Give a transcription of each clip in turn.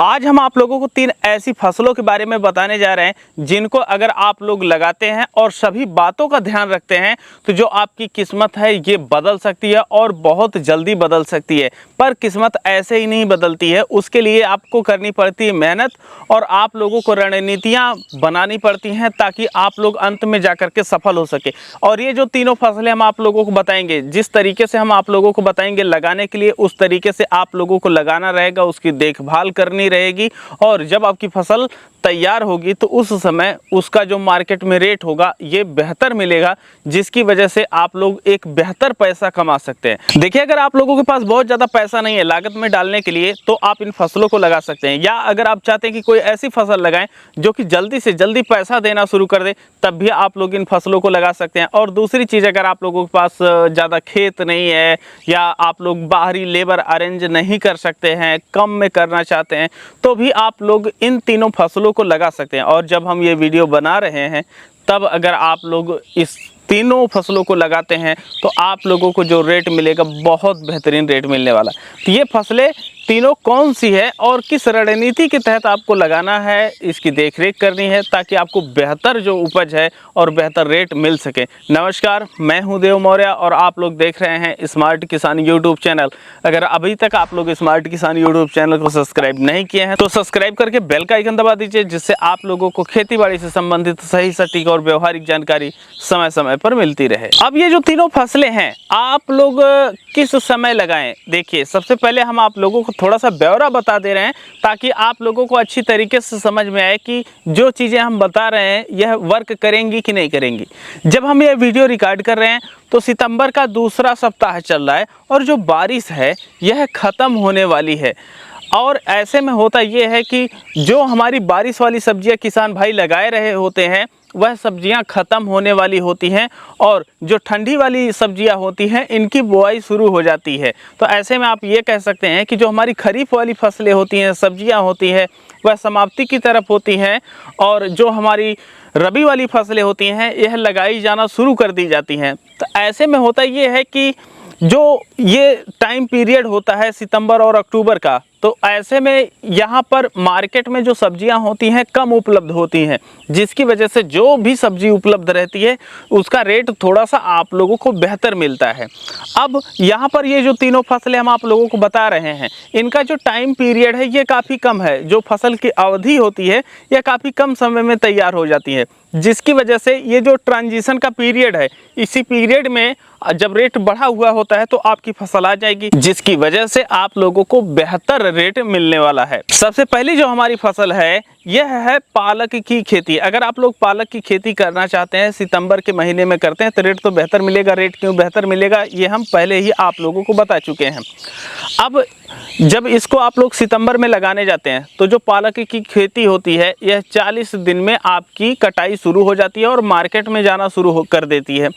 आज हम आप लोगों को 3 ऐसी फसलों के बारे में बताने जा रहे हैं जिनको अगर आप लोग लगाते हैं और सभी बातों का ध्यान रखते हैं तो जो आपकी किस्मत है ये बदल सकती है और बहुत जल्दी बदल सकती है। पर किस्मत ऐसे ही नहीं बदलती है, उसके लिए आपको करनी पड़ती है मेहनत और आप लोगों को रणनीतियाँ बनानी पड़ती हैं ताकि आप लोग अंत में जाकर के सफल हो सके। और ये जो तीनों फसलें हम आप लोगों को बताएंगे, जिस तरीके से हम आप लोगों को बताएंगे लगाने के लिए, उस तरीके से आप लोगों को लगाना रहेगा, उसकी देखभाल करनी रहेगी और जब आपकी फसल तैयार होगी तो उस समय उसका जो मार्केट में रेट होगा ये बेहतर मिलेगा, जिसकी वजह से आप लोग एक बेहतर पैसा कमा सकते हैं। देखिए, अगर आप लोगों के पास बहुत ज़्यादा पैसा नहीं है लागत में डालने के लिए तो आप इन फसलों को लगा सकते हैं, या अगर आप चाहते हैं कि कोई ऐसी फसल लगाएं जो कि जल्दी से जल्दी पैसा देना शुरू कर दे, तब भी आप लोग इन फसलों को लगा सकते हैं। और दूसरी चीज़, अगर आप लोगों के पास ज़्यादा खेत नहीं है या आप लोग बाहरी लेबर अरेंज नहीं कर सकते हैं, कम में करना चाहते हैं, तो भी आप लोग इन तीनों फसलों को लगा सकते हैं। और जब हम ये वीडियो बना रहे हैं तब अगर आप लोग इस तीनों फसलों को लगाते हैं तो आप लोगों को जो रेट मिलेगा बहुत बेहतरीन रेट मिलने वाला है। तो ये फसलें तीनों कौन सी है और किस रणनीति के तहत आपको लगाना है, इसकी देखरेख करनी है ताकि आपको बेहतर जो उपज है और बेहतर रेट मिल सके। नमस्कार, मैं हूं देव मौर्य और आप लोग देख रहे हैं स्मार्ट किसान यूट्यूब चैनल। अगर अभी तक आप लोग स्मार्ट किसान यूट्यूब चैनल को सब्सक्राइब नहीं किए हैं तो सब्सक्राइब करके बेल का आइकन दबा दीजिए, जिससे आप लोगों को खेती बाड़ी से संबंधित सही, सटीक और व्यवहारिक जानकारी समय समय पर मिलती रहे। अब ये जो तीनों फसलें हैं आप लोग किस समय लगाएं, देखिए सबसे पहले हम आप लोगों को थोड़ा सा ब्यौरा बता दे रहे हैं ताकि आप लोगों को अच्छी तरीके से समझ में आए कि जो चीज़ें हम बता रहे हैं यह वर्क करेंगी कि नहीं करेंगी। जब हम ये वीडियो रिकॉर्ड कर रहे हैं तो सितंबर का दूसरा सप्ताह चल रहा है और जो बारिश है यह ख़त्म होने वाली है। और ऐसे में होता ये है कि जो हमारी बारिश वाली सब्जियां किसान भाई लगाए रहे होते हैं वह सब्जियां ख़त्म होने वाली होती हैं और जो ठंडी वाली सब्जियां होती हैं इनकी बुआई शुरू हो जाती है। तो ऐसे में आप ये कह सकते हैं कि जो हमारी खरीफ वाली फसलें होती हैं, सब्जियां होती हैं, वह समाप्ति की तरफ होती हैं और जो हमारी रबी वाली फसलें होती हैं यह लगाई जाना शुरू कर दी जाती हैं। तो ऐसे में होता ये है कि जो ये टाइम पीरियड होता है सितंबर और अक्टूबर का, तो ऐसे में यहाँ पर मार्केट में जो सब्जियाँ होती हैं कम उपलब्ध होती हैं, जिसकी वजह से जो भी सब्जी उपलब्ध रहती है उसका रेट थोड़ा सा आप लोगों को बेहतर मिलता है। अब यहाँ पर ये जो तीनों फसलें हम आप लोगों को बता रहे हैं इनका जो टाइम पीरियड है ये काफ़ी कम है, जो फसल की अवधि होती है यह काफ़ी कम समय में तैयार हो जाती है, जिसकी वजह से ये जो ट्रांजिशन का पीरियड है इसी पीरियड में जब रेट बढ़ा हुआ होता है तो आपकी फसल आ जाएगी, जिसकी वजह से आप लोगों को बेहतर रेट मिलने वाला है। सबसे पहली जो हमारी फसल है यह है पालक की खेती। अगर आप लोग पालक की खेती करना चाहते हैं, सितंबर के महीने में करते हैं तो रेट तो बेहतर मिलेगा। रेट क्यों बेहतर मिलेगा ये हम पहले ही आप लोगों को बता चुके हैं। अब जब इसको आप लोग सितंबर में लगाने जाते हैं तो जो पालक की खेती होती है यह 40 दिन में आपकी कटाई शुरू हो जाती है और मार्केट में जाना शुरू कर देती है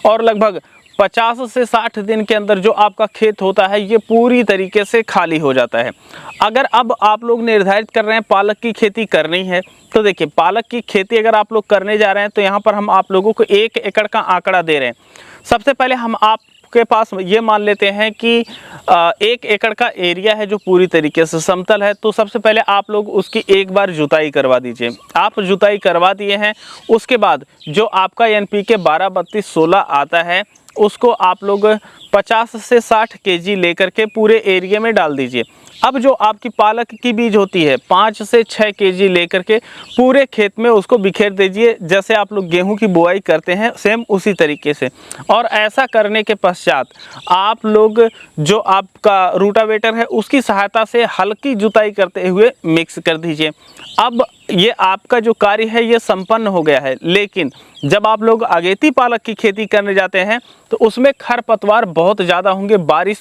और लगभग 50 से 60 दिन के अंदर जो आपका खेत होता है ये पूरी तरीके से खाली हो जाता है। अगर अब आप लोग निर्धारित कर रहे हैं पालक की खेती करनी है तो देखिए, पालक की खेती अगर आप लोग करने जा रहे हैं तो यहाँ पर हम आप लोगों को 1 एकड़ का आंकड़ा दे रहे हैं। सबसे पहले हम आपके पास ये मान लेते हैं कि 1 एकड़ का एरिया है जो पूरी तरीके से समतल है, तो सबसे पहले आप लोग उसकी एक बार जुताई करवा दीजिए। आप जुताई करवा दिए हैं, उसके बाद जो आपका NPK 12-32-16 आता है उसको आप लोग 50 से 60 kg लेकर के पूरे एरिया में डाल दीजिए। अब जो आपकी पालक की बीज होती है 5 से 6 kg लेकर के पूरे खेत में उसको बिखेर दीजिए, जैसे आप लोग गेहूं की बुआई करते हैं सेम उसी तरीके से। और ऐसा करने के पश्चात आप लोग जो आपका रूटावेटर है उसकी सहायता से हल्की जुताई करते हुए मिक्स कर दीजिए। अब ये आपका जो कार्य है ये संपन्न हो गया है। लेकिन जब आप लोग अगेती पालक की खेती करने जाते हैं तो उसमें खरपतवार बहुत ज़्यादा होंगे बारिश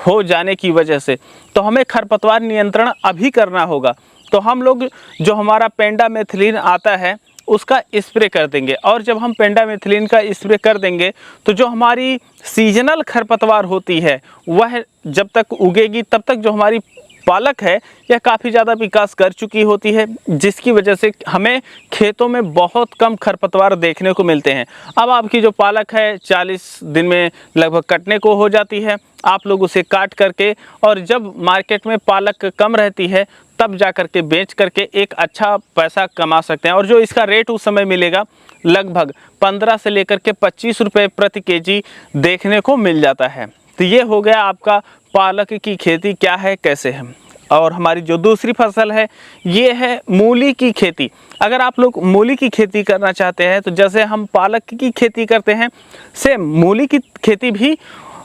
हो जाने की वजह से, तो हमें खरपतवार नियंत्रण अभी करना होगा। तो हम लोग जो हमारा पेंडामेथिलीन आता है उसका स्प्रे कर देंगे और जब हम पेंडामेथिलीन का स्प्रे कर देंगे तो जो हमारी सीजनल खरपतवार होती है वह जब तक उगेगी तब तक जो हमारी पालक है यह काफ़ी ज़्यादा विकास कर चुकी होती है, जिसकी वजह से हमें खेतों में बहुत कम खरपतवार देखने को मिलते हैं। अब आपकी जो पालक है 40 दिन में लगभग कटने को हो जाती है। आप लोग उसे काट करके, और जब मार्केट में पालक कम रहती है तब जा करके बेच करके एक अच्छा पैसा कमा सकते हैं। और जो इसका रेट उस समय मिलेगा लगभग 15 से लेकर के 25 रुपये प्रति केजी देखने को मिल जाता है। तो ये हो गया आपका पालक की खेती क्या है, कैसे है। और हमारी जो दूसरी फसल है ये है मूली की खेती। अगर आप लोग मूली की खेती करना चाहते हैं तो जैसे हम पालक की खेती करते हैं, सेम मूली की खेती भी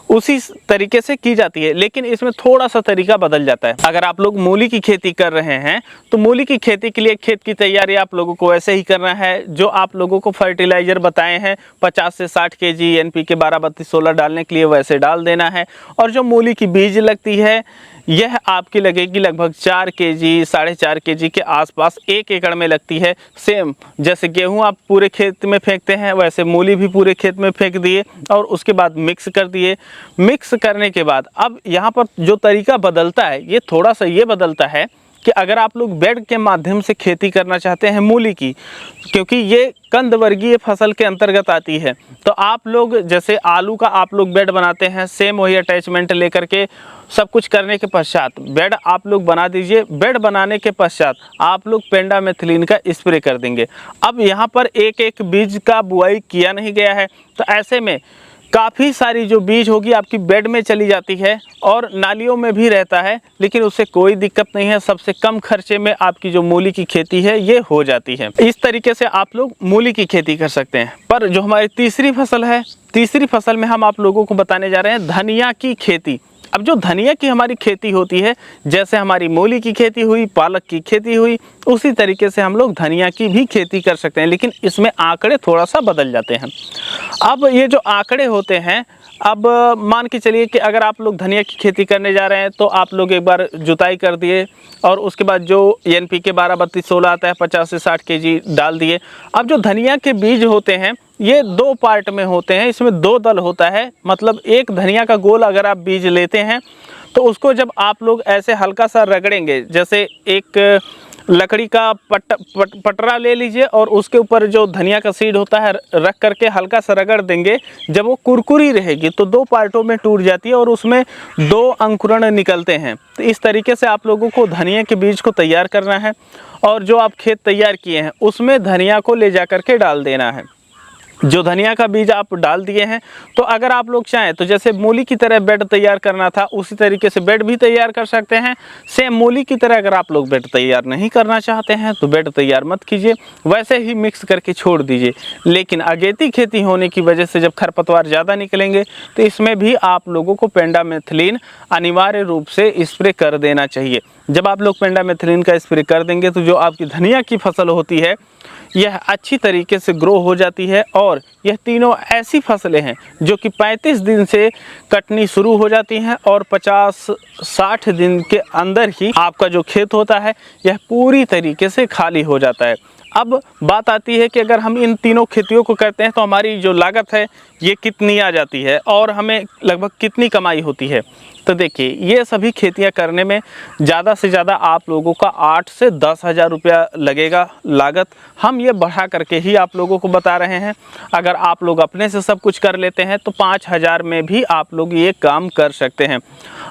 उसी तरीके से की जाती है, लेकिन इसमें थोड़ा सा तरीका बदल जाता है। अगर आप लोग मूली की खेती कर रहे हैं तो मूली की खेती के लिए खेत की तैयारी आप लोगों को ऐसे ही करना है जो आप लोगों को फर्टिलाइज़र बताए हैं 50 से 60 केजी NPK 12-32-16 डालने के लिए वैसे डाल देना है। और जो मूली की बीज लगती है यह आपकी लगेगी लगभग 4 केजी 4.5 केजी के आसपास 1 एकड़ में लगती है। सेम जैसे गेहूं आप पूरे खेत में फेंकते हैं वैसे मूली भी पूरे खेत में फेंक दिए और उसके बाद मिक्स कर दिए। मिक्स करने के बाद अब यहाँ पर जो तरीका बदलता है ये थोड़ा सा ये बदलता है कि अगर आप लोग बेड के माध्यम से खेती करना चाहते हैं मूली की, क्योंकि ये कंद वर्गीय फसल के अंतर्गत आती है, तो आप लोग जैसे आलू का आप लोग बेड बनाते हैं सेम वही अटैचमेंट लेकर के सब कुछ करने के पश्चात बेड आप लोग बना दीजिए। बेड बनाने के पश्चात आप लोग पेंडामेथिलीन का स्प्रे कर देंगे। अब यहाँ पर एक एक बीज का बुआई किया नहीं गया है, तो ऐसे में काफ़ी सारी जो बीज होगी आपकी बेड में चली जाती है और नालियों में भी रहता है, लेकिन उससे कोई दिक्कत नहीं है। सबसे कम खर्चे में आपकी जो मूली की खेती है ये हो जाती है। इस तरीके से आप लोग मूली की खेती कर सकते हैं। पर जो हमारी तीसरी फसल है, तीसरी फसल में हम आप लोगों को बताने जा रहे हैं धनिया की खेती। अब जो धनिया की हमारी खेती होती है, जैसे हमारी मूली की खेती हुई, पालक की खेती हुई, उसी तरीके से हम लोग धनिया की भी खेती कर सकते हैं, लेकिन इसमें आंकड़े थोड़ा सा बदल जाते हैं। अब ये जो आंकड़े होते हैं, अब मान के चलिए कि अगर आप लोग धनिया की खेती करने जा रहे हैं तो आप लोग एक बार जुताई कर दिए और उसके बाद जो NPK 12-32-16 आता है 50 से 60 केजी डाल दिए। अब जो धनिया के बीज होते हैं ये 2 पार्ट में होते हैं, इसमें 2 दल होता है। मतलब एक धनिया का गोल अगर आप बीज लेते हैं तो उसको जब आप लोग ऐसे हल्का सा रगड़ेंगे, जैसे एक लकड़ी का पटरा ले लीजिए और उसके ऊपर जो धनिया का सीड होता है रख करके हल्का सा रगड़ देंगे, जब वो कुरकुरी रहेगी तो 2 पार्टों में टूट जाती है और उसमें 2 अंकुरण निकलते हैं। तो इस तरीके से आप लोगों को धनिया के बीज को तैयार करना है और जो आप खेत तैयार किए हैं उसमें धनिया को ले जा करके डाल देना है। जो धनिया का बीज आप डाल दिए हैं तो अगर आप लोग चाहें तो जैसे मूली की तरह बेड तैयार करना था उसी तरीके से बेड भी तैयार कर सकते हैं। सेम मूली की तरह अगर आप लोग बेड तैयार नहीं करना चाहते हैं तो बेड तैयार मत कीजिए, वैसे ही मिक्स करके छोड़ दीजिए। लेकिन अगेती खेती होने की वजह से जब खरपतवार ज़्यादा निकलेंगे तो इसमें भी आप लोगों को पेंडामेथिलीन अनिवार्य रूप से स्प्रे कर देना चाहिए। जब आप लोग पेंडामेथिलीन का स्प्रे कर देंगे तो जो आपकी धनिया की फसल होती है यह अच्छी तरीके से ग्रो हो जाती है। और यह तीनों ऐसी फसलें हैं जो कि 35 दिन से कटनी शुरू हो जाती हैं और 50-60 दिन के अंदर ही आपका जो खेत होता है यह पूरी तरीके से खाली हो जाता है। अब बात आती है कि अगर हम इन तीनों खेतियों को करते हैं तो हमारी जो लागत है ये कितनी आ जाती है और हमें लगभग कितनी कमाई होती है। तो देखिए ये सभी खेतियां करने में ज़्यादा से ज़्यादा आप लोगों का 8 से 10 हज़ार रुपया लगेगा लागत। हम ये बढ़ा करके ही आप लोगों को बता रहे हैं। अगर आप लोग अपने से सब कुछ कर लेते हैं तो 5,000 में भी आप लोग ये काम कर सकते हैं।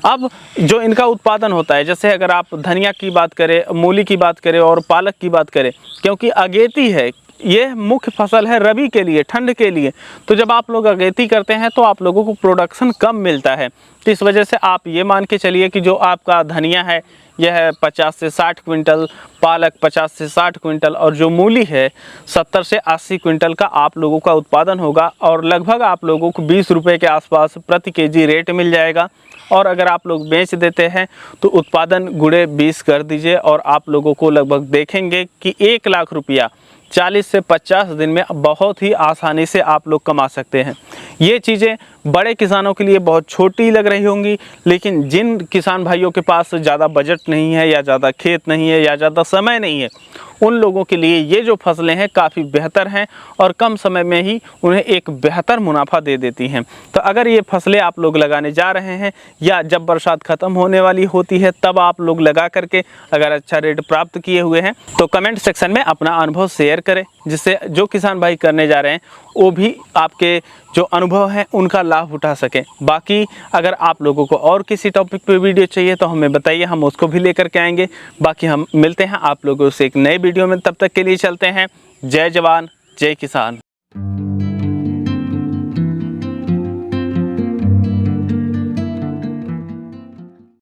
अब जो इनका उत्पादन होता है, जैसे अगर आप धनिया की बात करें, मूली की बात करें और पालक की बात करें, क्योंकि अगेती है ये मुख्य फसल है रबी के लिए, ठंड के लिए, तो जब आप लोग अगेती करते हैं तो आप लोगों को प्रोडक्शन कम मिलता है। तो इस वजह से आप ये मान के चलिए कि जो आपका धनिया है यह 50 से 60 क्विंटल, पालक 50 से 60 क्विंटल और जो मूली है 70 से 80 क्विंटल का आप लोगों का उत्पादन होगा और लगभग आप लोगों को 20 रुपये के आसपास प्रति केजी रेट मिल जाएगा। और अगर आप लोग बेच देते हैं तो उत्पादन गुणे 20 कर दीजिए और आप लोगों को लगभग देखेंगे कि 1 लाख रुपया 40 से 50 दिन में बहुत ही आसानी से आप लोग कमा सकते हैं। ये चीज़ें बड़े किसानों के लिए बहुत छोटी लग रही होंगी, लेकिन जिन किसान भाइयों के पास ज़्यादा बजट नहीं है या ज़्यादा खेत नहीं है या ज़्यादा समय नहीं है, उन लोगों के लिए ये जो फसलें हैं काफ़ी बेहतर हैं और कम समय में ही उन्हें एक बेहतर मुनाफा दे देती हैं। तो अगर ये फसलें आप लोग लगाने जा रहे हैं या जब बरसात ख़त्म होने वाली होती है तब आप लोग लगा करके अगर अच्छा रेट प्राप्त किए हुए हैं तो कमेंट सेक्शन में अपना अनुभव शेयर करें, जिससे जो किसान भाई करने जा रहे हैं वो भी आपके जो अनुभव हैं उनका लाभ उठा सकें। बाकी अगर आप लोगों को और किसी टॉपिक पे वीडियो चाहिए तो हमें बताइए, हम उसको भी लेकर के आएंगे। बाकी हम मिलते हैं आप लोगों से एक नए वीडियो में, तब तक के लिए चलते हैं। जय जवान जय किसान।